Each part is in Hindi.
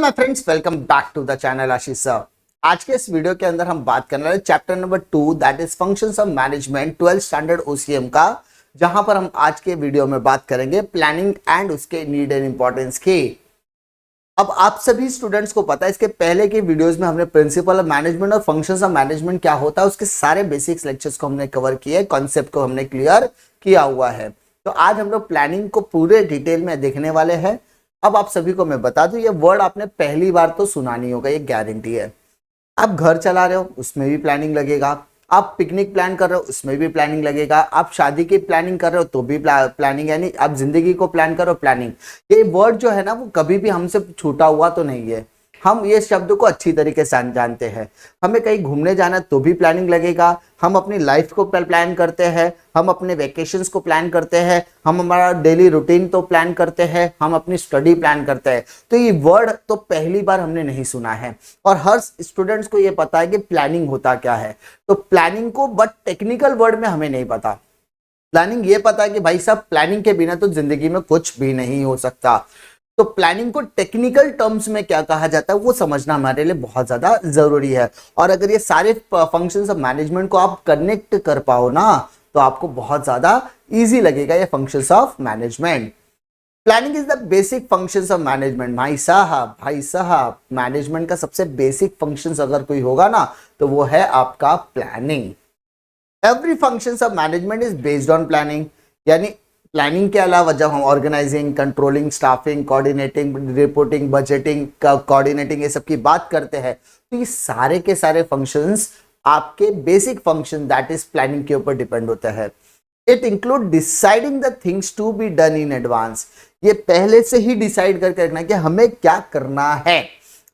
My friends, welcome back to the channel Ashish sir. आज के इस वीडियो के अंदर हम बात करने वाले chapter number 2 that is functions of management 12th standard OCM का, जहां पर हम आज के वीडियो में बात करेंगे प्लानिंग एंड उसके नीड एंड इंपॉर्टेंस की। अब आप सभी स्टूडेंट्स को पता है, इसके पहले के वीडियोस में हमने प्रिंसिपल ऑफ मैनेजमेंट और फंक्शंस ऑफ मैनेजमेंट क्या होता है उसके सारे बेसिक्स लेक्चर्स को हमने कवर किए, कॉन्सेप्ट को हमने क्लियर किया हुआ है। तो आज हम लोग प्लानिंग को पूरे डिटेल में देखने वाले हैं। अब आप सभी को मैं बता दूं, ये वर्ड आपने पहली बार तो सुना नहीं होगा, ये गारंटी है। आप घर चला रहे हो उसमें भी प्लानिंग लगेगा, आप पिकनिक प्लान कर रहे हो उसमें भी प्लानिंग लगेगा, आप शादी की प्लानिंग कर रहे हो तो भी प्लानिंग, यानी आप जिंदगी को प्लान करो प्लानिंग। ये वर्ड जो है ना वो कभी भी हमसे छूटा हुआ तो नहीं है, हम ये शब्द को अच्छी तरीके से जानते हैं। हमें कहीं घूमने जाना तो भी प्लानिंग लगेगा, हम अपनी लाइफ को प्लान करते हैं, हम अपने वेकेशंस को प्लान करते हैं, हम हमारा डेली रूटीन तो प्लान करते हैं, हम अपनी स्टडी प्लान करते हैं। तो ये वर्ड तो पहली बार हमने नहीं सुना है और हर स्टूडेंट्स को ये पता है कि प्लानिंग होता क्या है। तो प्लानिंग को बट टेक्निकल वर्ड में हमें नहीं पता। प्लानिंग ये पता है कि भाई साहब प्लानिंग के बिना तो जिंदगी में कुछ भी नहीं हो सकता। तो प्लानिंग को टेक्निकल टर्म्स में क्या कहा जाता है वो समझना हमारे लिए बहुत ज्यादा जरूरी है। और अगर ये सारे फंक्शंस ऑफ मैनेजमेंट को आप कनेक्ट कर पाओ ना तो आपको बहुत ज्यादा इजी लगेगा ये functions of management. Planning is the basic functions of management. भाई साहब मैनेजमेंट का सबसे बेसिक फंक्शंस अगर कोई होगा ना तो वो है आपका planning. Every functions of management is based on planning. यानी प्लानिंग के अलावा जब हम organising, controlling, staffing, coordinating, reporting, budgeting, coordinating ये सब की बात करते हैं तो ये सारे के सारे फंक्शंस आपके basic function that is planning के ऊपर डिपेंड होते हैं। It include deciding the things to be done in advance. ये पहले से ही डिसाइड करके रखना कि हमें क्या करना है।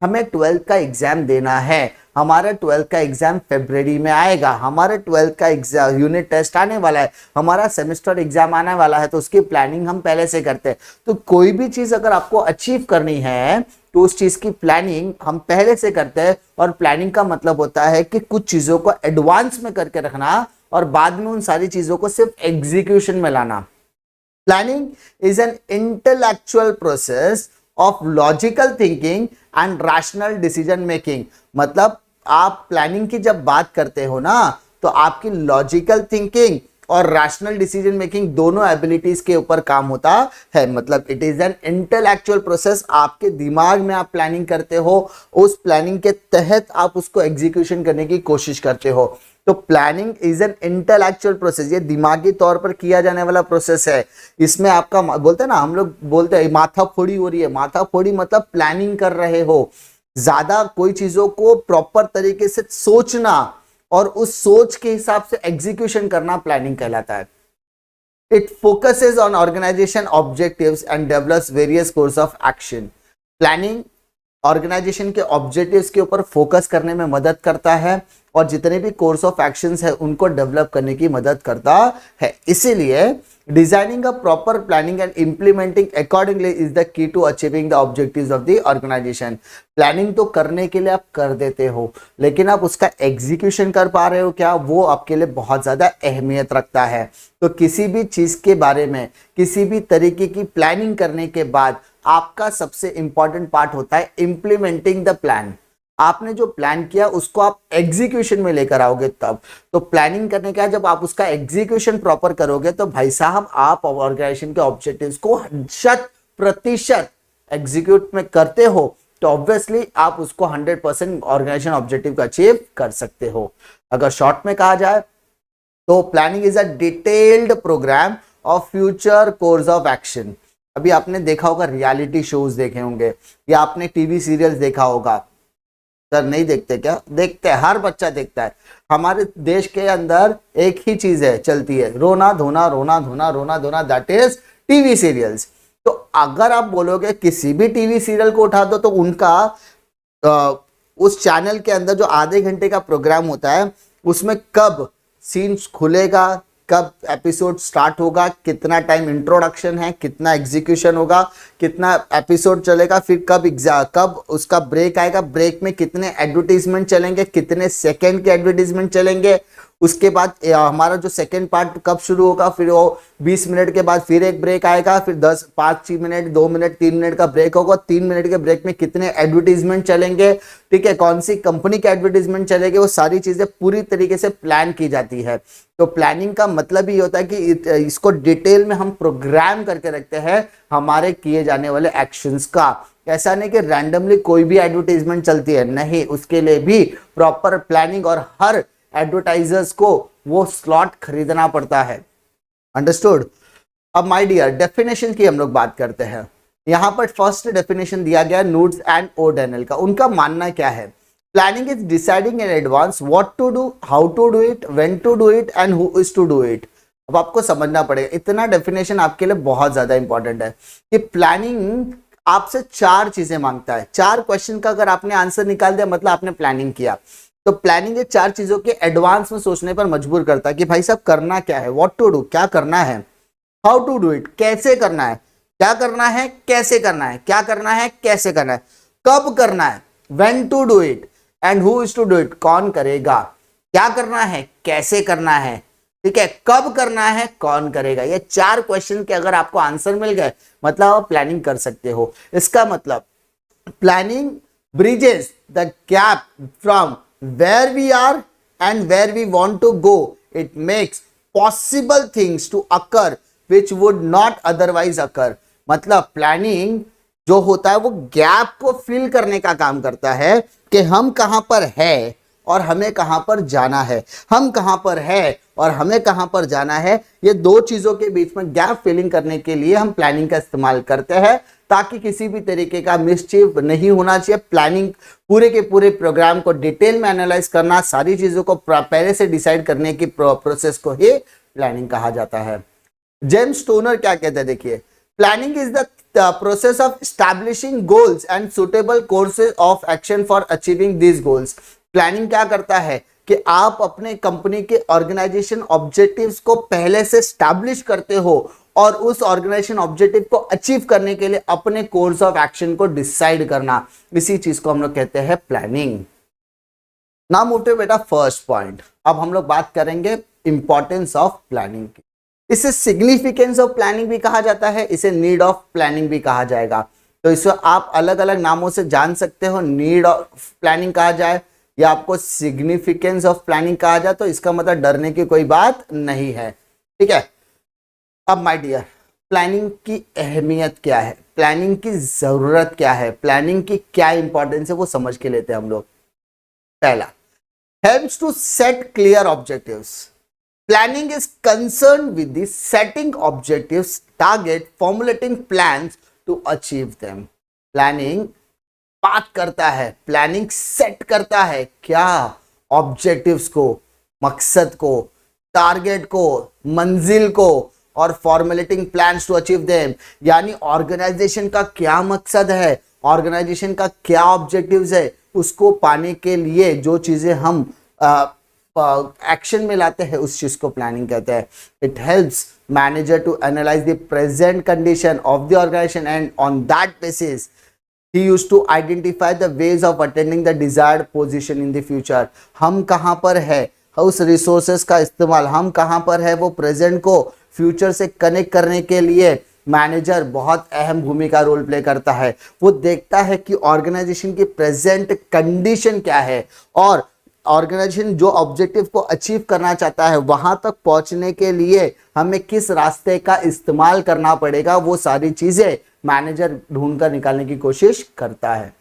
हमें 12th का एग्जाम देना है, हमारा 12th का एग्जाम फरवरी में आएगा, हमारे 12th का एग्जाम यूनिट टेस्ट आने वाला है, हमारा सेमेस्टर एग्जाम आने वाला है, तो उसकी प्लानिंग हम पहले से करते हैं। तो कोई भी चीज अगर आपको अचीव करनी है तो उस चीज की प्लानिंग हम पहले से करते हैं। और प्लानिंग का मतलब होता है कि कुछ चीजों को एडवांस में करके रखना और बाद में उन सारी चीजों को सिर्फ एग्जीक्यूशन में लाना। Planning is an intellectual process of logical thinking and rational decision making. मतलब आप प्लानिंग की जब बात करते हो ना तो आपकी लॉजिकल थिंकिंग और रैशनल डिसीजन मेकिंग दोनों एबिलिटीज के ऊपर काम होता है। मतलब it is an intellectual process. आपके दिमाग में आप प्लानिंग करते हो, उस प्लानिंग के तहत आप उसको एग्जीक्यूशन करने की कोशिश करते हो। तो planning is an intellectual process, ये दिमागी तौर पर किया जाने वाला प्रोसेस है। इसमें आपका बोलते हैं ना, हम लोग बोलते हैं माथा फोड़ी हो रही है। माथा फोड़ी मतलब प्लानिंग कर रहे हो, ज्यादा कोई चीजों को प्रॉपर तरीके से सोचना और उस सोच के हिसाब से एग्जीक्यूशन करना प्लानिंग कहलाता है। It focuses on organisation objectives and develops various course of action. Planning organisation के ऑब्जेक्टिव्स के ऊपर फोकस करने में मदद करता है और जितने भी कोर्स ऑफ एक्शंस है उनको डेवलप करने की मदद करता है। इसीलिए designing a proper planning and implementing accordingly is the key to achieving the objectives of the organisation. Planning तो करने के लिए आप कर देते हो, लेकिन आप उसका एग्जीक्यूशन कर पा रहे हो क्या, वो आपके लिए बहुत ज्यादा अहमियत रखता है। तो किसी भी चीज के बारे में किसी भी तरीके की प्लानिंग करने के बाद आपका सबसे इंपॉर्टेंट पार्ट होता है इंप्लीमेंटिंग द प्लान। आपने जो प्लान किया उसको आप एग्जीक्यूशन में लेकर आओगे तब। तो प्लानिंग करने का जब आप उसका एग्जीक्यूशन प्रॉपर करोगे तो भाई साहब आप ऑर्गेनाइजेशन के ऑब्जेक्टिव्स को 100% एग्जीक्यूट में करते हो तो ऑब्वियसली आप उसको 100% ऑर्गेनाइजेशन ऑब्जेक्टिव को अचीव कर सकते हो। अगर शॉर्ट में कहा जाए तो planning is a detailed programme of future course of action. अभी आपने देखा होगा, रियलिटी शोज देखे होंगे या आपने टीवी सीरियल्स देखा होगा। सर नहीं देखते क्या? देखते हैं, हर बच्चा देखता है। हमारे देश के अंदर एक ही चीज है चलती है, रोना धोना रोना धोना रोना धोना, दैट इज टीवी सीरियल्स। तो अगर आप बोलोगे किसी भी टीवी सीरियल को उठा दो तो उनका उस चैनल के अंदर जो आधे घंटे का प्रोग्राम होता है उसमें कब सीन्स खुलेगा, कब एपिसोड स्टार्ट होगा, कितना टाइम इंट्रोडक्शन है, कितना एग्जीक्यूशन होगा, कितना एपिसोड चलेगा, फिर कब उसका ब्रेक आएगा, ब्रेक में कितने एडवर्टीजमेंट चलेंगे, कितने सेकंड के एडवर्टीजमेंट चलेंगे, उसके बाद हमारा जो सेकंड पार्ट कब शुरू होगा, फिर वो 20 मिनट के बाद फिर एक ब्रेक आएगा, फिर 5 मिनट 2 मिनट 3 मिनट का ब्रेक होगा। 3 मिनट के ब्रेक में कितने एडवर्टीजमेंट चलेंगे, ठीक है, कौन सी कंपनी के एडवर्टीजमेंट चलेंगे, वो सारी चीजें पूरी तरीके से प्लान की जाती है। तो प्लानिंग का मतलब ही होता है कि इसको डिटेल में हम प्रोग्राम करके रखते हैं हमारे किए जाने वाले एक्शंस का। ऐसा नहीं कि रैंडमली कोई भी एडवर्टीजमेंट चलती है, नहीं, उसके लिए भी प्रॉपर प्लानिंग और हर एडवर्टाइजर्स को वो स्लॉट खरीदना पड़ता है। अंडरस्टूड। अब माय डियर, डेफिनेशन की हम लोग बात करते हैं। यहां पर फर्स्ट डेफिनेशन दिया गया नूड्स एंड ओडेनल का। उनका मानना क्या है, planning is deciding in advance what to do, how to do it, when to do it and who is to do it. अब आपको समझना पड़ेगा, इतना डेफिनेशन आपके लिए बहुत ज्यादा इंपॉर्टेंट है कि प्लानिंग आपसे 4 चीजें मांगता है। 4 क्वेश्चन का अगर आपने आंसर निकाल दिया मतलब आपने प्लानिंग किया। तो प्लानिंग ये 4 चीजों के एडवांस में सोचने पर मजबूर करता है कि भाई साहब करना क्या है, व्हाट टू डू, क्या करना है, हाउ टू डू इट, कैसे करना है, क्या करना है, कैसे करना है, क्या करना है, कैसे करना है, कब करना है, when to do it and who is to do it, कौन करेगा, क्या करना है, कैसे करना है, ठीक है, कब करना है, कौन करेगा। ये 4 क्वेश्चन के अगर आपको आंसर मिल गए मतलब आप प्लानिंग कर सकते हो। इसका मतलब planning bridges the gap from where we are and where we want to go. It makes possible things to occur which would not otherwise occur. मतलब प्लानिंग जो होता है वो गैप को फिल करने का काम करता है कि हम कहां पर है और हमें कहां पर जाना है, हम कहां पर है और हमें कहां पर जाना है। ये 2 चीजों के बीच में गैप फिलिंग करने के लिए हम प्लानिंग का इस्तेमाल करते हैं ताकि किसी भी तरीके का मिसचीफ नहीं होना चाहिए। प्लानिंग पूरे के पूरे प्रोग्राम को डिटेल में एनालाइज करना, सारी चीजों को पहले से डिसाइड करने की प्रोसेस को ही प्लानिंग कहा जाता है। जेम्स टोनर क्या कहते हैं, देखिए, planning is the process of establishing goals and suitable courses of action for achieving these goals. Planning क्या करता है कि आप अपने कंपनी के ऑर्गेनाइजेशन ऑब्जेक्टिव्स को पहले से स्टैब्लिश करते हो और उस ऑर्गेनाइजेशन ऑब्जेक्टिव को अचीव करने के लिए अपने कोर्स ऑफ एक्शन को डिसाइड करना, इसी चीज को हम लोग कहते हैं प्लानिंग। नाउ मूव टू बेटा फर्स्ट पॉइंट। अब हम लोग बात करेंगे इंपॉर्टेंस ऑफ प्लानिंग की। इसे सिग्निफिकेंस ऑफ प्लानिंग भी कहा जाता है, इसे नीड ऑफ प्लानिंग भी कहा जाएगा। तो इसे आप अलग अलग नामों से जान सकते हो, नीड ऑफ प्लानिंग कहा जाए या आपको सिग्निफिकेंस ऑफ प्लानिंग कहा जाए, तो इसका मतलब डरने की कोई बात नहीं है, ठीक है। अब माय डियर, प्लानिंग की अहमियत क्या है, प्लानिंग की जरूरत क्या है, प्लानिंग की क्या इंपॉर्टेंस है, वो समझ के लेते हैं हम लोग। पहला, helps to set clear objectives. Planning is concern with the setting objectives, target, formulating plans to achieve them. Planning बात करता है, प्लानिंग सेट करता है क्या, ऑब्जेक्टिव्स को, मकसद को, टारगेट को, मंजिल को, और formulating plans to achieve them, यानी ऑर्गेनाइजेशन का क्या मकसद है, ऑर्गेनाइजेशन का क्या ऑब्जेक्टिव्स है, उसको पाने के लिए जो चीजें हम एक्शन में लाते हैं उस चीज को प्लानिंग कहते हैं। It helps manager to analyse the present condition of the organisation and on that basis he used to identify the ways of attaining the desired position in the future। हम कहां पर है, उस रिसोर्सेस का इस्तेमाल, हम कहां पर है, वो प्रेजेंट को फ्यूचर से कनेक्ट करने के लिए मैनेजर बहुत अहम भूमिका रोल प्ले करता है। वो देखता है कि ऑर्गेनाइजेशन की प्रेजेंट कंडीशन क्या है और ऑर्गेनाइजेशन जो ऑब्जेक्टिव को अचीव करना चाहता है वहां तक पहुंचने के लिए हमें किस रास्ते का इस्तेमाल करना पड़ेगा, वो सारी चीजें मैनेजर ढूंढ कर निकालने की कोशिश करता है।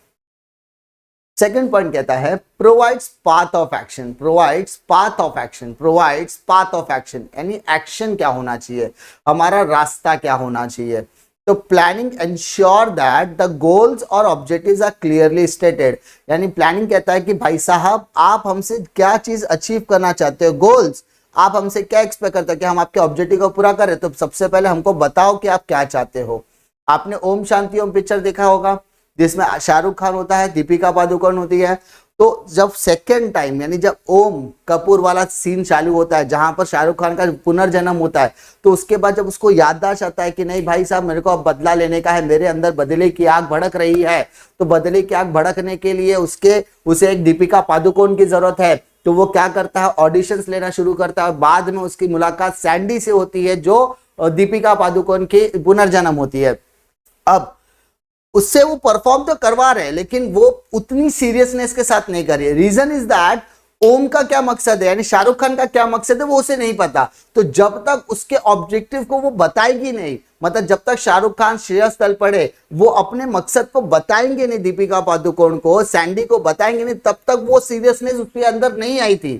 सेकंड पॉइंट कहता है provides path of action, provides path of action, provides path of action, यानी एक्शन क्या होना चाहिए, हमारा रास्ता क्या होना चाहिए। तो planning ensure that the goals और ऑब्जेक्टिव्स आर क्लियरली स्टेटेड, यानी प्लानिंग कहता है कि भाई साहब आप हमसे क्या चीज अचीव करना चाहते हो, गोल्स आप हमसे क्या एक्सपेक्ट करते हो कि हम आपके ऑब्जेक्टिव को पूरा करें, तो सबसे पहले हमको बताओ कि आप क्या चाहते हो। आपने ओम शांति ओम पिक्चर देखा होगा जिसमें शाहरुख खान होता है, दीपिका पादुकोण होती है। तो जब सेकेंड टाइम यानी जब ओम कपूर वाला सीन चालू होता है जहां पर शाहरुख खान का पुनर्जन्म होता है, तो उसके बाद जब उसको याददाश्त आता है कि नहीं भाई साहब मेरे को अब बदला लेने का है, मेरे अंदर बदले की आग भड़क रही है, तो बदले की आग भड़कने के लिए उसे एक दीपिका पादुकोण की जरूरत है। तो वो क्या करता है, ऑडिशंस लेना शुरू करता है और बाद में उसकी मुलाकात सैंडी से होती है जो दीपिका पादुकोण की पुनर्जन्म होती है। अब उससे वो परफॉर्म तो करवा रहे हैं लेकिन वो उतनी सीरियसनेस के साथ नहीं कर रही है। रीजन इज दैट ओम का क्या मकसद है, यानी शाहरुख खान का क्या मकसद है वो उसे नहीं पता। तो जब तक उसके ऑब्जेक्टिव को वो बताएगी नहीं, मतलब जब तक शाहरुख खान श्रेयस तल पड़े वो अपने मकसद को बताएंगे नहीं, दीपिका पादुकोण को, सैंडी को बताएंगे नहीं, तब तक वो सीरियसनेस उसके अंदर नहीं आई थी।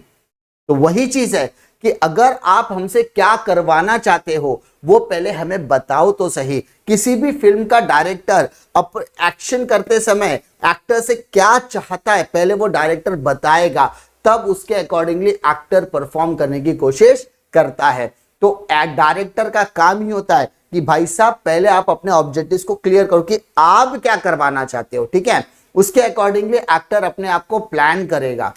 तो वही चीज है कि अगर आप हमसे क्या करवाना चाहते हो वो पहले हमें बताओ तो सही। किसी भी फिल्म का डायरेक्टर अब एक्शन करते समय एक्टर से क्या चाहता है पहले वो डायरेक्टर बताएगा, तब उसके अकॉर्डिंगली एक्टर परफॉर्म करने की कोशिश करता है। तो डायरेक्टर का काम ही होता है कि भाई साहब पहले आप अपने ऑब्जेक्टिव्स को क्लियर करो कि आप क्या करवाना चाहते हो, ठीक है। उसके अकॉर्डिंगली एक्टर अपने आप को प्लान करेगा।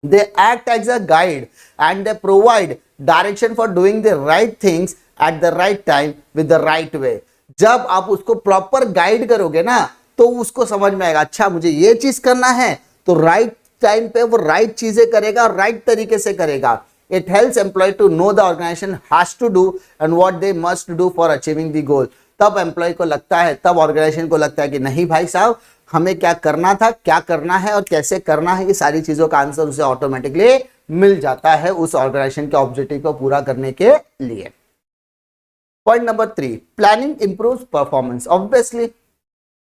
They act as a guide and they provide direction for doing the right things at the right time with the right way. जब आप उसको प्रॉपर गाइड करोगे ना तो उसको समझ में आएगा, अच्छा मुझे ये चीज करना है, तो राइट टाइम पे वो राइट चीजें करेगा और राइट तरीके से करेगा। It helps employee to know the organization has to do and what they must do for achieving the goal. तब एम्प्लॉय को लगता है, तब ऑर्गेनाइजेशन को लगता है कि नहीं भाई साहब हमें क्या करना था, क्या करना है और कैसे करना है, ये सारी चीजों का आंसर उसे ऑटोमेटिकली मिल जाता है उस ऑर्गेनाइजेशन के ऑब्जेक्टिव को पूरा करने के लिए। Point number 3, planning improves performance. Obviously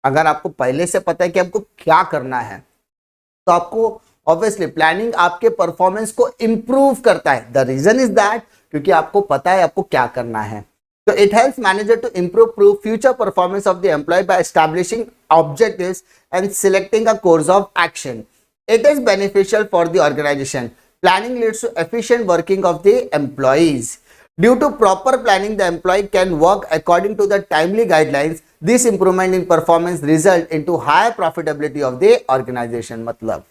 अगर आपको पहले से पता है कि आपको क्या करना है तो आपको ऑब्वियसली प्लानिंग आपके परफॉर्मेंस को इंप्रूव करता है। द रीजन इज दैट क्योंकि आपको पता है आपको क्या करना है। So it helps manager to improve future performance of the employee by establishing objectives and selecting a course of action. It is beneficial for the organization. Planning leads to efficient working of the employees. Due to proper planning, the employee can work according to the timely guidelines. This improvement in performance result into higher profitability of the organization. मतलब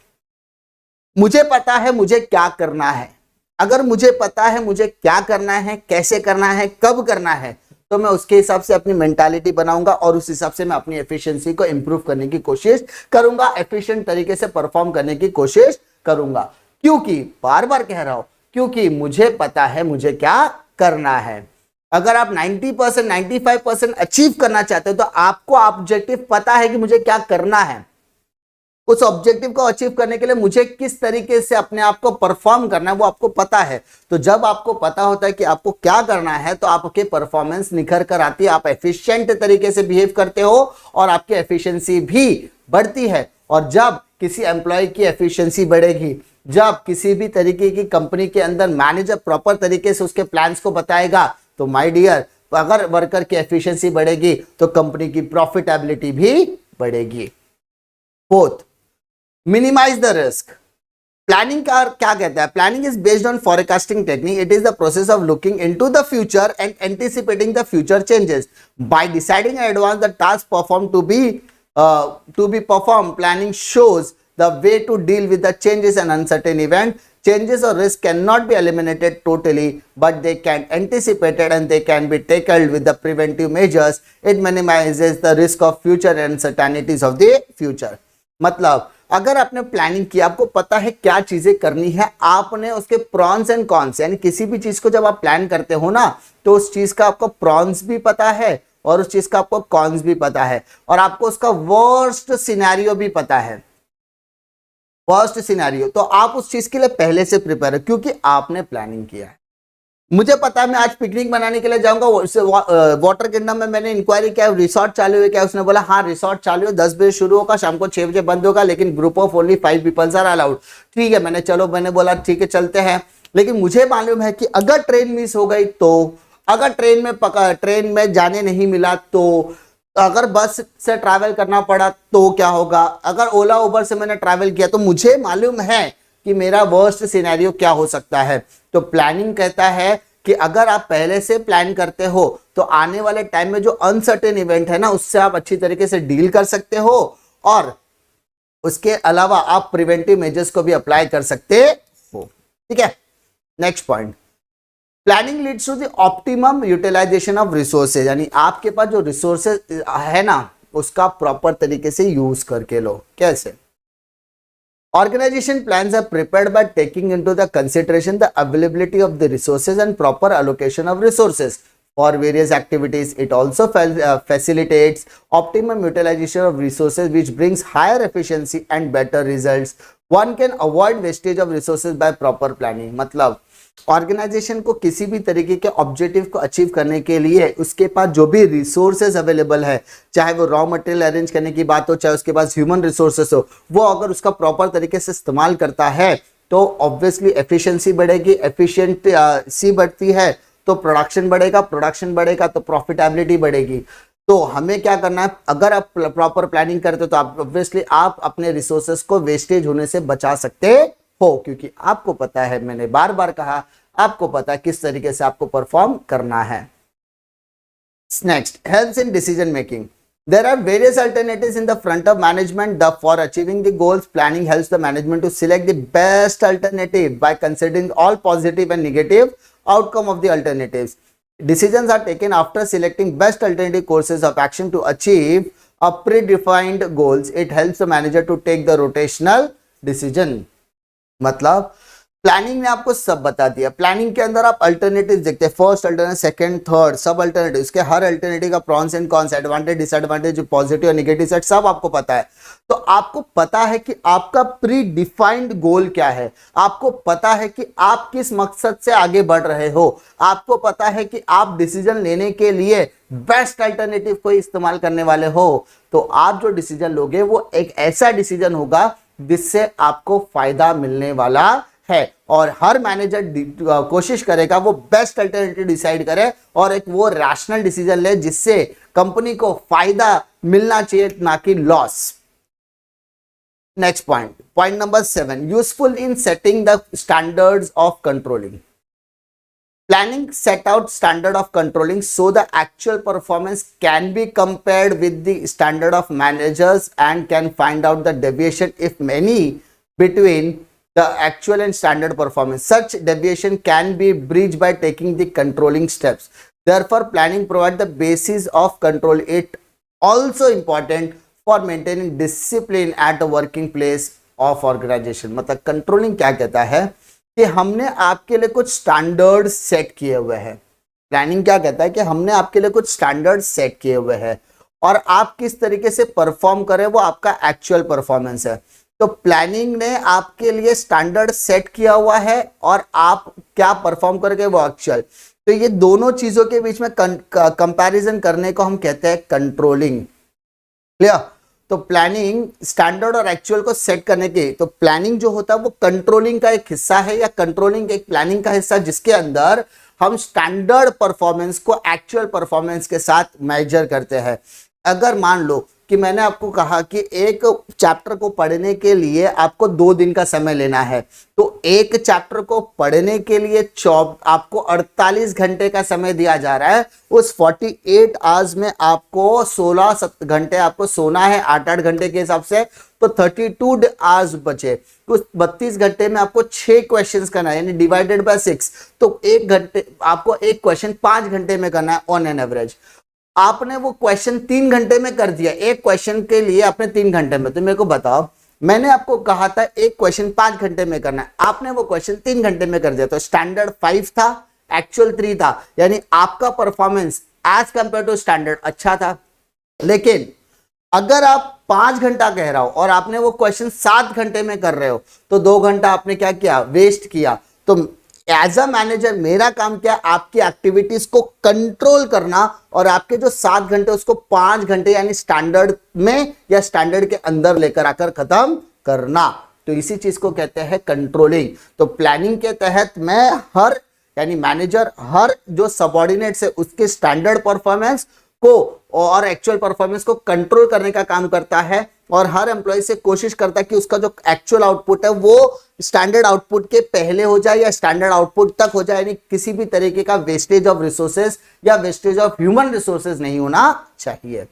मुझे पता है मुझे क्या करना है, अगर मुझे पता है मुझे क्या करना है, कैसे करना है, कब करना है, तो मैं उसके हिसाब से अपनी मेंटालिटी बनाऊंगा और उस हिसाब से मैं अपनी एफिशिएंसी को इंप्रूव करने की कोशिश करूंगा, एफिशिएंट तरीके से परफॉर्म करने की कोशिश करूंगा। क्योंकि बार बार कह रहा हूं, क्योंकि मुझे पता है मुझे क्या करना है। अगर आप 90% 95% अचीव करना चाहते हो तो आपको ऑब्जेक्टिव पता है कि मुझे क्या करना है। उस ऑब्जेक्टिव को अचीव करने के लिए मुझे किस तरीके से अपने आप को परफॉर्म करना है वो आपको पता है। तो जब आपको पता होता है कि आपको क्या करना है तो आपके परफॉर्मेंस निखर कर आती है, आप एफिशिएंट तरीके से बिहेव करते हो और आपकी एफिशिएंसी भी बढ़ती है। और जब किसी एम्प्लॉय की एफिशिएंसी बढ़ेगी, जब किसी भी तरीके की कंपनी के अंदर मैनेजर प्रॉपर तरीके से उसके प्लान्स को बताएगा, तो माय डियर अगर वर्कर की एफिशिएंसी बढ़ेगी तो कंपनी की प्रॉफिटेबिलिटी भी बढ़ेगी। Fourth, minimise the risk. Planning का क्या कहता है? Planning is based on forecasting technique. It is the process of looking into the future and anticipating the future changes by deciding in advance the task perform to be perform. Planning shows the way to deal with the changes and uncertain event. Changes or risk cannot be eliminated totally, but they can anticipated and they can be tackled with the preventive measures. It minimizes the risk of future uncertainties of the future. मतलब अगर आपने प्लानिंग की, आपको पता है क्या चीजें करनी है, आपने उसके प्रॉन्स एंड कॉन्स, यानी किसी भी चीज को जब आप प्लान करते हो ना तो उस चीज का आपको प्रॉन्स भी पता है और उस चीज का आपको कॉन्स भी पता है और आपको उसका वर्स्ट सिनेरियो भी पता है। वर्स्ट सिनेरियो तो आप उस चीज के लिए पहले से प्रिपेयर है क्योंकि आपने प्लानिंग किया है। मुझे पता है मैं आज पिकनिक मनाने के लिए जाऊंगा, वाटर किंगडम में मैंने इंक्वायरी किया रिसोर्ट चालू है क्या, उसने बोला हाँ रिसोर्ट चालू है, 10 बजे शुरू होगा, शाम को 6 बजे बंद होगा, लेकिन group of only 5 peoples are allowed. ठीक है, मैंने बोला ठीक है चलते हैं। लेकिन मुझे मालूम है कि अगर ट्रेन मिस हो गई तो, अगर ट्रेन में जाने नहीं मिला तो, अगर बस से ट्रैवल करना पड़ा तो क्या होगा, अगर ओला उबर से मैंने ट्रैवल किया तो मुझे मालूम है कि मेरा वर्स्ट सिनेरियो क्या हो सकता है। तो प्लानिंग कहता है कि अगर आप पहले से प्लान करते हो तो आने वाले टाइम में जो अनसर्टेन इवेंट है ना उससे आप अच्छी तरीके से डील कर सकते हो और उसके अलावा आप प्रिवेंटिव मेजर्स को भी अप्लाई कर सकते हो। ठीक है, next point, planning leads to the optimum utilisation of resources. यानी आपके पास जो रिसोर्सेज है ना उसका प्रॉपर तरीके से यूज करके लो। कैसे? Organization plans are prepared by taking into the consideration the availability of the resources and proper allocation of resources for various activities. It also facilitates optimum utilization of resources, which brings higher efficiency and better results. One can avoid wastage of resources by proper planning. मतलब ऑर्गेनाइजेशन को किसी भी तरीके के ऑब्जेक्टिव को अचीव करने के लिए उसके पास जो भी रिसोर्सेज अवेलेबल है, चाहे वो रॉ मटेरियल अरेंज करने की बात हो, चाहे उसके पास ह्यूमन रिसोर्सेस हो, वो अगर उसका प्रॉपर तरीके से इस्तेमाल करता है तो ऑब्वियसली एफिशिएंसी बढ़ेगी, एफिशिएंसी बढ़ती है तो प्रोडक्शन बढ़ेगा, प्रोडक्शन बढ़ेगा तो प्रॉफिटेबिलिटी बढ़ेगी। तो हमें क्या करना है, अगर आप प्रॉपर प्लानिंग करते हो तो आप ऑब्वियसली आप अपने रिसोर्सेस को वेस्टेज होने से बचा सकते हो, क्योंकि आपको पता है, मैंने बार बार कहा, आपको पता है किस तरीके से आपको परफॉर्म करना है। Next, helps in decision making. There are various alternatives in the front of management for achieving the goals. Planning helps the management to select the best alternative by considering all positive and negative outcome of the alternatives. Decisions are taken after selecting best alternative courses of action to achieve a predefined goals. It helps the manager to take the rotational decision. मतलब प्लानिंग ने आपको सब बता दिया। प्लानिंग के अंदर आप अल्टरनेटिव देखते हैं, फर्स्ट अल्टरनेटिव, सेकंड, थर्ड, सब अल्टरनेटिव, उसके हर अल्टरनेटिव का prawns and cons, advantage, disadvantage, positive और नेगेटिव साइड सब आपको पता है। तो आपको पता है कि आपका प्री डिफाइंड गोल क्या है, आपको पता है कि आप किस मकसद से आगे बढ़ रहे हो, आपको पता है कि आप डिसीजन लेने के लिए बेस्ट अल्टरनेटिव को इस्तेमाल करने वाले हो। तो आप जो डिसीजन लोगे वो एक ऐसा डिसीजन होगा जिससे आपको फायदा मिलने वाला है, और हर मैनेजर कोशिश करेगा वो बेस्ट अल्टरनेटिव डिसाइड करे और एक वो रैशनल डिसीजन ले जिससे कंपनी को फायदा मिलना चाहिए, ना कि loss. Next point number 7, useful in setting the standards of controlling. Planning set out standard of controlling so the actual performance can be compared with the standard of managers and can find out the deviation, if any, between the actual and standard performance. Such deviation can be bridged by taking the controlling steps. Therefore, planning provides the basis of control. It also important for maintaining discipline at the working place of organization. मतलब कंट्रोलिंग क्या कहता है कि हमने आपके लिए कुछ स्टैंडर्ड सेट किए हुए हैं। प्लानिंग क्या कहता है कि हमने आपके लिए कुछ स्टैंडर्ड सेट किए हुए हैं और आप किस तरीके से परफॉर्म करें वो आपका एक्चुअल परफॉर्मेंस है। तो प्लानिंग ने आपके लिए स्टैंडर्ड सेट किया हुआ है और आप क्या परफॉर्म करोगे वो एक्चुअल। तो ये दोनों चीजों के बीच में कंपैरिजन करने को हम कहते हैं कंट्रोलिंग। क्लियर? तो प्लानिंग स्टैंडर्ड और एक्चुअल को सेट करने की, तो प्लानिंग जो होता है वो कंट्रोलिंग का एक हिस्सा है या कंट्रोलिंग एक प्लानिंग का हिस्सा, जिसके अंदर हम स्टैंडर्ड परफॉर्मेंस को एक्चुअल परफॉर्मेंस के साथ मेजर करते हैं। अगर मान लो कि मैंने आपको कहा कि एक चैप्टर को पढ़ने के लिए आपको 2 दिन का समय लेना है, तो एक चैप्टर को पढ़ने के लिए आपको 48 घंटे का समय दिया जा रहा है। उस 48 आवर्स में आपको 16 घंटे आपको सोना है, 8-8 घंटे के हिसाब से, तो 32 आवर्स बचे। उस 32 घंटे में आपको 6 क्वेश्चंस करना है, यानी डिवाइडेड बाय 6, तो 1 घंटे आपको एक क्वेश्चन 5 घंटे में करना है ऑन एन एवरेज। आपने वो क्वेश्चन 3 घंटे में कर दिया, एक क्वेश्चन के लिए आपने 3 घंटे में। तो मेरे को बताओ, मैंने आपको कहा था एक क्वेश्चन 5 घंटे में करना है, आपने वो क्वेश्चन 3 घंटे में कर दिया, तो स्टैंडर्ड 5 था, एक्चुअल 3 था, यानी आपका performance as compare to standard अच्छा था। लेकिन अगर आप 5 घंटा कह रहा हो और आपने वो क्वेश्चन 7 घंटे में कर रहे हो, तो 2 घंटा आपने क्या किया, वेस्ट किया। तो एज अ मैनेजर मेरा काम क्या, आपकी एक्टिविटीज को कंट्रोल करना और आपके जो 7 घंटे उसको 5 घंटे यानी स्टैंडर्ड में या स्टैंडर्ड के अंदर लेकर आकर खत्म करना। तो इसी चीज को कहते हैं कंट्रोलिंग। तो प्लानिंग के तहत मैं हर यानी मैनेजर हर जो सबऑर्डिनेट्स है उसके स्टैंडर्ड परफॉर्मेंस को और एक्चुअल परफॉर्मेंस को कंट्रोल करने का काम करता है, और हर एम्प्लॉय से कोशिश करता है कि उसका जो एक्चुअल आउटपुट है वो स्टैंडर्ड आउटपुट के पहले हो जाए या स्टैंडर्ड आउटपुट तक हो जाए, यानी किसी भी तरीके का वेस्टेज ऑफ रिसोर्सेज या वेस्टेज ऑफ ह्यूमन रिसोर्सेज नहीं होना चाहिए।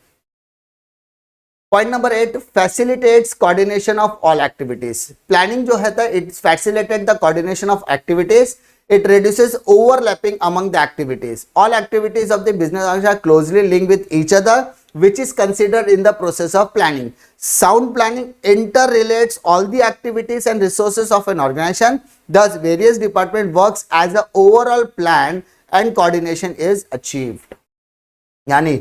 Point number 8, facilitates coordination of all activities. Planning जो है it facilitate the coordination of activities. It reduces overlapping among the activities. All activities of the business are closely linked with each other. which is considered in the process of planning. Sound planning interrelates all the activities and resources of an organization. Thus, various department works as a overall plan and coordination is achieved. यानी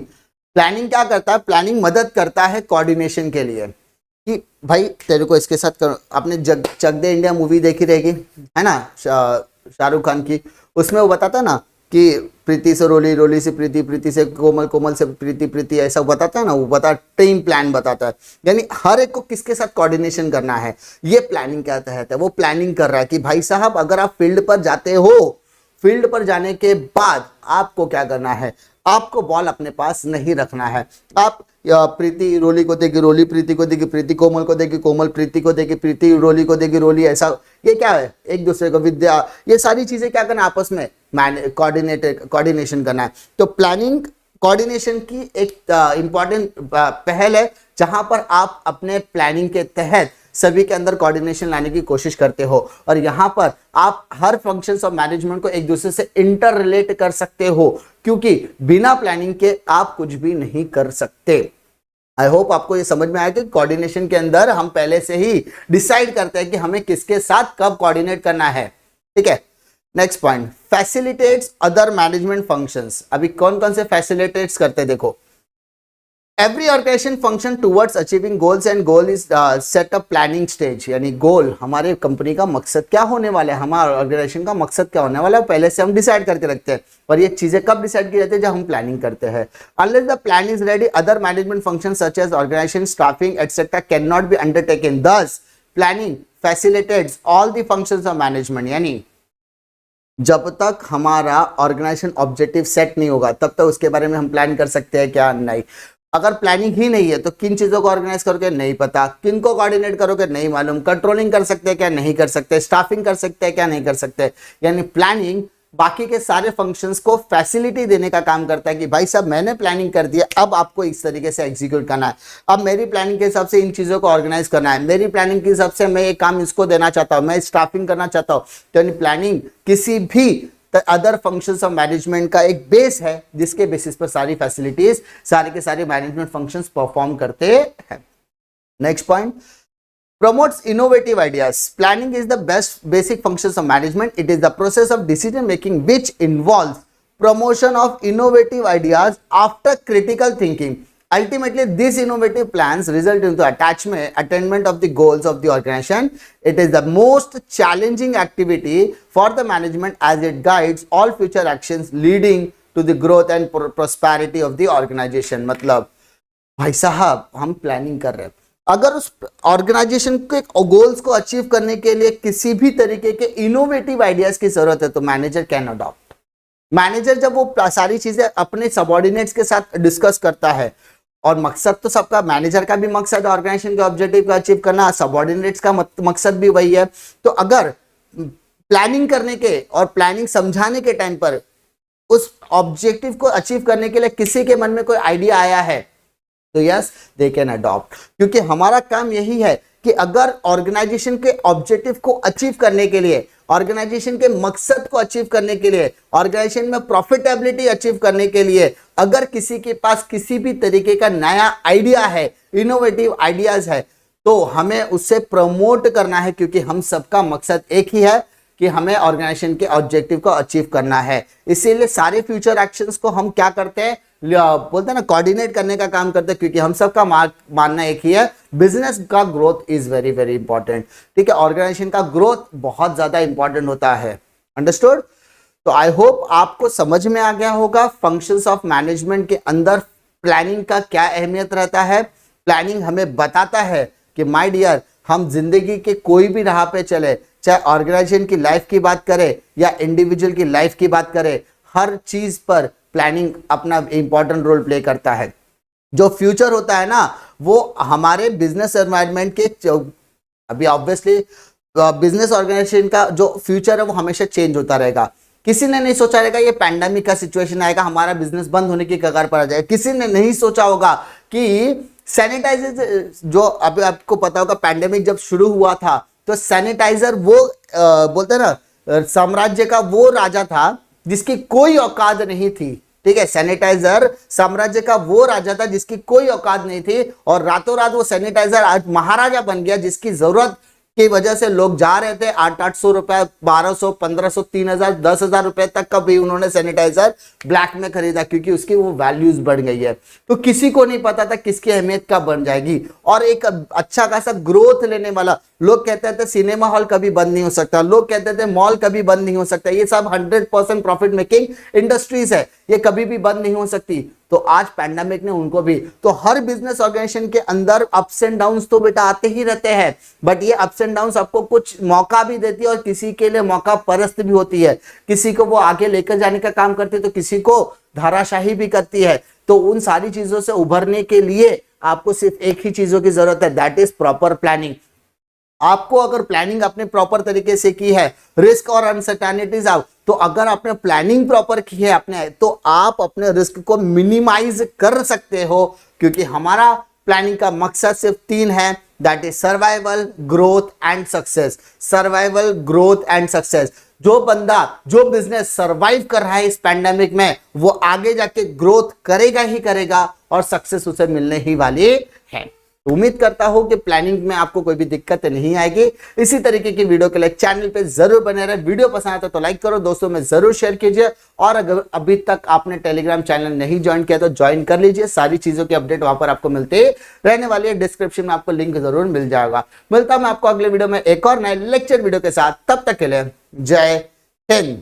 प्लानिंग क्या करता है? प्लानिंग मदद करता है कोऑर्डिनेशन के लिए कि भाई तेरे को इसके साथ आपने चक दे इंडिया मूवी देखी रहेगी, है ना, शाहरुख खान की। उसमें वो बताता ना कि प्रीति से रोली, रोली से प्रीति, प्रीति से कोमल, कोमल से प्रीति, प्रीति, ऐसा बताता है ना, वो बता टीम प्लान बताता है। यानी हर एक को किसके साथ कोऑर्डिनेशन करना है, ये प्लानिंग क्या तहत है। वो प्लानिंग कर रहा है कि भाई साहब अगर आप फील्ड पर जाते हो, फील्ड पर जाने के बाद आपको क्या करना है, आपको बॉल अपने पास नहीं रखना है। आप प्रीति रोली को देगी, रोली प्रीति को देगी, प्रीति कोमल को देगी, कोमल प्रीति को देगी, प्रीति रोली को देगी, रोली, ऐसा ये क्या है, एक दूसरे को विद्या, ये सारी चीजें क्या करना, आपस में कोऑर्डिनेशन करना है। तो प्लानिंग कोऑर्डिनेशन की एक इंपॉर्टेंट पहल है, जहां पर आप अपने प्लानिंग के तहत सभी के अंदर कोऑर्डिनेशन लाने की कोशिश करते हो, और यहां पर आप हर फंक्शंस ऑफ मैनेजमेंट को एक दूसरे से इंटर रिलेट कर सकते हो, क्योंकि बिना प्लानिंग के आप कुछ भी नहीं कर सकते। आई होप आपको ये समझ में आया कि कोऑर्डिनेशन के अंदर हम पहले से ही डिसाइड करते हैं कि हमें किसके साथ कब कोऑर्डिनेट करना है। ठीक है, next point, facilitates other management functions. अभी कौन कौन से फैसिलिटेट्स करते हैं देखो। Every organization function towards achieving goals and goal is set up planning stage। यानी गोल, हमारे कंपनी का मकसद क्या होने वाला है, हमारे ऑर्गेनाइजेशन का मकसद क्या होने वाला है, पहले से हम डिसाइड करके रखते हैं। और ये चीजें कब डिसाइड की जाती है, जब हम प्लानिंग करते हैं। Unless the plan is ready, other management functions such as organization, staffing, etc. cannot be undertaken. Thus, planning facilitates all the functions of management। यानी जब तक हमारा ऑर्गेनाइजेशन ऑब्जेक्टिव सेट नहीं होगा, तब तक उसके बारे में हम प्लान कर सकते हैं क्या? नहीं। अगर प्लानिंग ही नहीं है तो किन चीजों को ऑर्गेनाइज करोगे, नहीं पता। किन को कोऑर्डिनेट करोगे, नहीं मालूम। कंट्रोलिंग कर सकते हैं क्या, नहीं कर सकते। स्टाफिंग कर सकते हैं क्या, नहीं कर सकते। यानी प्लानिंग बाकी के सारे फंक्शंस को फैसिलिटी देने का काम करता है कि भाई साहब मैंने प्लानिंग कर दिया, अब आपको इस तरीके से एग्जीक्यूट करना है। अब मेरी प्लानिंग के हिसाब से इन चीजों को ऑर्गेनाइज करना है, मेरी प्लानिंग के हिसाब से मैं ये काम इसको देना चाहता हूँ, मैं स्टाफिंग करना चाहता हूँ। तो यानी प्लानिंग किसी भी अदर फंक्शंस ऑफ मैनेजमेंट का एक बेस है, जिसके बेसिस पर सारी फैसिलिटीज, सारे के सारे मैनेजमेंट फंक्शंस परफॉर्म करते हैं। Next point, promotes innovative ideas. Planning is the best basic functions of management. It is the process of decision making which involves promotion of innovative ideas after critical thinking. Ultimately, these innovative plans result into attainment of the goals of the organization. It is the most challenging activity for the management as it guides all future actions leading to the growth and prosperity of the organization. मतलब भाई साहब हम प्लानिंग कर रहे हैं, अगर उस ऑर्गेनाइजेशन के गोल्स को अचीव करने के लिए किसी भी तरीके के इनोवेटिव आइडियाज की जरूरत है तो मैनेजर कैन अडॉप्ट। मैनेजर जब वो सारी चीजें अपने सबऑर्डिनेट्स के साथ डिस्कस करता है, और मकसद तो सबका, मैनेजर का भी मकसद ऑर्गेनाइजेशन के ऑब्जेक्टिव को अचीव करना, सबऑर्डिनेट्स का मकसद भी वही है। तो अगर प्लानिंग करने के और प्लानिंग समझाने के टाइम पर उस ऑब्जेक्टिव को अचीव करने के लिए किसी के मन में कोई आइडिया आया है तो यस दे कैन अडॉप्ट, क्योंकि हमारा काम यही है कि अगर ऑर्गेनाइजेशन के ऑब्जेक्टिव को अचीव करने के लिए, ऑर्गेनाइजेशन के मकसद को अचीव करने के लिए, ऑर्गेनाइजेशन में प्रॉफिटेबिलिटी अचीव करने के लिए अगर किसी के पास किसी भी तरीके का नया आइडिया है, इनोवेटिव आइडियाज है, तो हमें उससे प्रमोट करना है, क्योंकि हम सबका मकसद एक ही है कि हमें ऑर्गेनाइजेशन के ऑब्जेक्टिव को अचीव करना है। इसीलिए सारे फ्यूचर एक्शंस को हम क्या करते हैं, बोलते हैं ना, कोऑर्डिनेट करने का काम करते हैं, क्योंकि हम सबका मानना एक ही है, बिजनेस का growth is very very important. ठीक है, ऑर्गेनाइजेशन का ग्रोथ बहुत ज्यादा इंपॉर्टेंट होता है। अंडरस्टूड? तो आई होप आपको समझ में आ गया होगा फंक्शंस ऑफ मैनेजमेंट के अंदर प्लानिंग का क्या अहमियत रहता है। प्लानिंग हमें बताता है कि माय डियर, हम जिंदगी के कोई भी राह पे चले, चाहे ऑर्गेनाइजेशन की लाइफ की बात करें या इंडिविजुअल की लाइफ की बात करें, हर चीज पर प्लानिंग अपना इंपॉर्टेंट रोल प्ले करता है। जो फ्यूचर होता है ना, वो हमारे बिजनेस एनवायरनमेंट के, अभी ऑब्वियसली बिजनेस ऑर्गेनाइजेशन का जो फ्यूचर है वो हमेशा चेंज होता रहेगा। किसी ने नहीं सोचा रहेगा ये पैंडेमिक का सिचुएशन आएगा, हमारा बिजनेस बंद होने की कगार पर आ जाएगा। किसी ने नहीं सोचा होगा कि सैनिटाइजर, जो अभी आपको पता होगा पैंडेमिक जब शुरू हुआ था तो सैनिटाइजर वो बोलते हैं ना, साम्राज्य का वो राजा था जिसकी कोई औकात नहीं थी ठीक है। सैनिटाइजर साम्राज्य का वो राजा था जिसकी कोई औकात नहीं थी और रातों रात वो सैनिटाइजर आज महाराजा बन गया, जिसकी जरूरत की वजह से लोग जा रहे थे 800 रुपए, 1200, 1500, 3000, 10,000 रुपए तक का भी उन्होंने सैनिटाइजर ब्लैक में खरीदा, क्योंकि उसकी वो वैल्यूज बढ़ गई है। तो किसी को नहीं पता था किसकी अहमियत कब बन जाएगी, और एक अच्छा खासा ग्रोथ लेने वाला, लोग कहते थे सिनेमा हॉल कभी बंद नहीं हो सकता, लोग कहते थे मॉल कभी बंद नहीं हो सकता, ये सब 100% प्रॉफिट मेकिंग इंडस्ट्रीज है, ये कभी भी बंद नहीं हो सकती। तो आज पैंडेमिक ने उनको भी, तो हर बिजनेस ऑर्गेनाइजेशन के अंदर अप्स एंड डाउन्स तो बेटा आते ही रहते हैं, बट ये अप्स एंड डाउन्स आपको कुछ मौका भी देती है और किसी के लिए मौका परस्त भी होती है, किसी को वो आगे लेकर जाने का काम करती है तो किसी को धाराशाही भी करती है। तो उन सारी चीजों से उभरने के लिए आपको सिर्फ एक ही चीजों की जरूरत है, दैट इज प्रॉपर प्लानिंग। आपको अगर प्लानिंग अपने प्रॉपर तरीके से की है, रिस्क और अनसर्टेनिटीज तो अगर आपने प्लानिंग प्रॉपर की है अपने, तो आप अपने रिस्क को मिनिमाइज कर सकते हो, क्योंकि हमारा प्लानिंग का मकसद सिर्फ 3 है, that is survival, growth and success. Survival, growth and success. जो बंदा, जो बिजनेस सर्वाइव कर रहा है इस पैंडेमिक में, वो आगे जाके ग्रोथ करेगा ही करेगा और सक्सेस उसे मिलने ही वाली है। उम्मीद करता हूं कि प्लानिंग में आपको कोई भी दिक्कत नहीं आएगी। इसी तरीके की वीडियो के लिए चैनल पे जरूर बने रहे। वीडियो पसंद आता तो लाइक करो, दोस्तों में जरूर शेयर कीजिए, और अगर अभी तक आपने टेलीग्राम चैनल नहीं ज्वाइन किया तो ज्वाइन कर लीजिए। सारी चीजों की अपडेट वहां पर आपको मिलते रहने वाली है, डिस्क्रिप्शन में आपको लिंक जरूर मिल जाएगा। मिलता हूं मैं आपको अगले वीडियो में एक और नए लेक्चर वीडियो के साथ, तब तक के लिए जय हिंद।